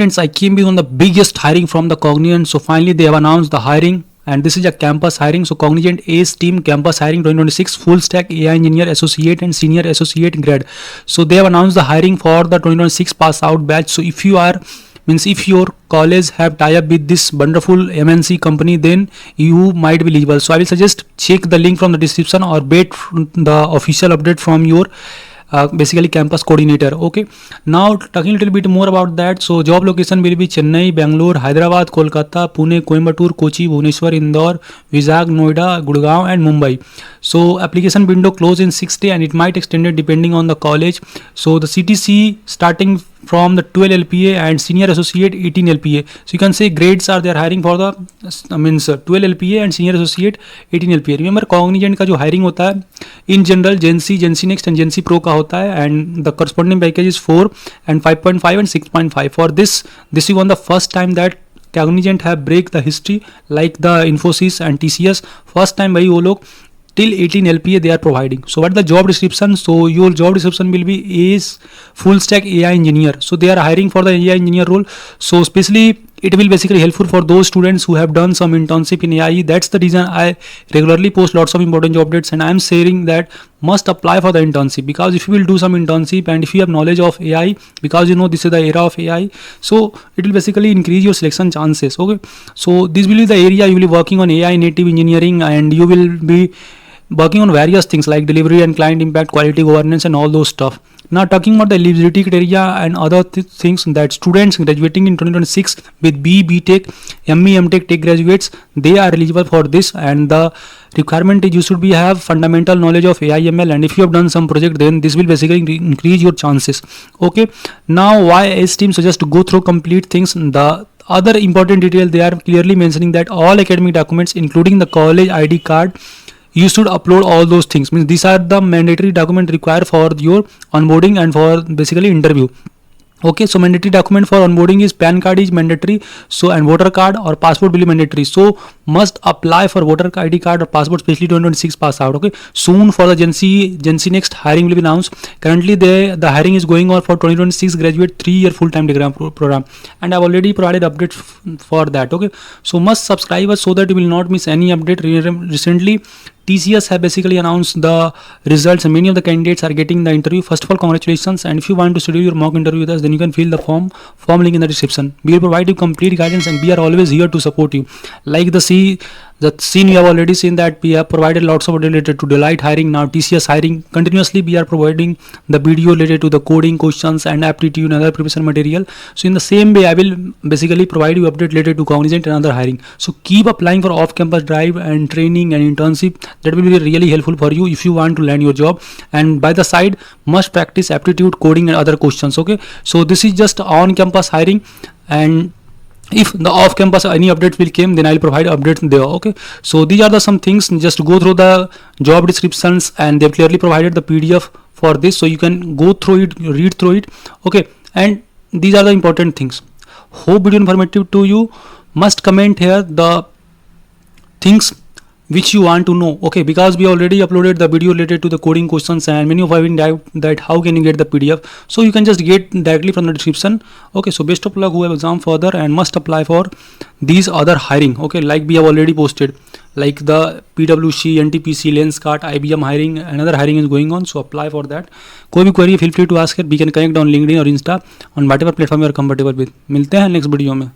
Friends, I came in on the biggest hiring from the Cognizant. So finally they have announced the hiring, and this is a campus hiring. So Cognizant Ace Team Campus Hiring 2026 Full Stack AI Engineer Associate and Senior Associate grade. So they have announced the hiring for the 2026 pass out batch. So if you are if your college have tie up with this wonderful MNC company, then you might be eligible. So I will suggest check the link from the description or wait the official update from your basically campus coordinator. Okay, now talking a little bit more about that. So job location will be Chennai, Bangalore, Hyderabad, Kolkata, Pune, Coimbatore, Kochi, Bhubaneswar, Indore, Vizag, Noida, Gurgaon and Mumbai. So application window close in 6 days and it might extend it depending on the college. So the CTC starting from the 12 LPA and senior associate 18 LPA. So you can say grades are they are hiring for the 12 LPA and senior associate 18 LPA. Remember Cognizant का जो hiring होता है in general Gen C Next and Gen C Pro का होता है, and the corresponding package is 4 and 5.5 and 6.5. For this is one the first time that Cognizant have break the history like the Infosys and TCS. First time भाई वो लोग till 18 LPA they are providing. So what the job description? So your job description will be is full stack AI engineer. So they are hiring for the AI engineer role. So especially it will basically helpful for those students who have done some internship in AI. That's the reason I regularly post lots of important job updates, and I am sharing that must apply for the internship, because if you will do some internship and if you have knowledge of AI, because you know this is the era of AI, so it will basically increase your selection chances. Okay, so this will be the area you will be working on AI native engineering, and you will be working on various things like delivery and client impact, quality governance and all those stuff. Now talking about the eligibility criteria and other things, that students graduating in 2026 with BE, Tech, ME, MTech Tech graduates, they are eligible for this, and the requirement is you should be have fundamental knowledge of AI ML, and if you have done some project then this will basically increase your chances. Okay, now why Ace team suggest to go through complete things. The other important detail, they are clearly mentioning that all academic documents including the college ID card, you should upload all those things. Means these are the mandatory document required for your onboarding and for basically interview. Okay, so mandatory document for onboarding is PAN card is mandatory, so and voter card or passport will be mandatory. So must apply for voter ID card or passport, especially 2026 pass out. Okay, soon for the Gen C Next hiring will be announced. Currently the hiring is going on for 2026 graduate 3-year full-time program, and I've already provided updates for that. Okay, so must subscribe us so that you will not miss any update. Recently TCS have basically announced the results and many of the candidates are getting the interview. First of all, congratulations, and if you want to schedule your mock interview with us, then you can fill the form link in the description. We will provide you complete guidance and we are always here to support you. Like the scene you have already seen that we have provided lots of related to Delight hiring. Now TCS hiring, continuously we are providing the video related to the coding questions and aptitude and other preparation material. So in the same way I will basically provide you update related to Cognizant and other hiring. So keep applying for off-campus drive and training and internship. That will be really helpful for you if you want to land your job, and by the side must practice aptitude, coding and other questions. Okay, so this is just on-campus hiring, and if the off-campus any updates will come, then I'll provide updates there. Okay, so these are the some things. Just go through the job descriptions, and they've clearly provided the PDF for this, so you can go through it, read through it. Okay, and these are the important things. Hope video informative to you. Must comment here the things which you want to know. Okay, because we already uploaded the video related to the coding questions, and many of you have been doubt that how can you get the PDF, so you can just get directly from the description. Okay, so best of luck who have exam further, and must apply for these other hiring. Okay, like we have already posted, like the PwC, NTPC, Lenskart, IBM hiring, another hiring is going on, so apply for that. कोई भी query feel free to ask it. We can connect on LinkedIn or Insta on whatever platform you are comfortable with. मिलते हैं next video में.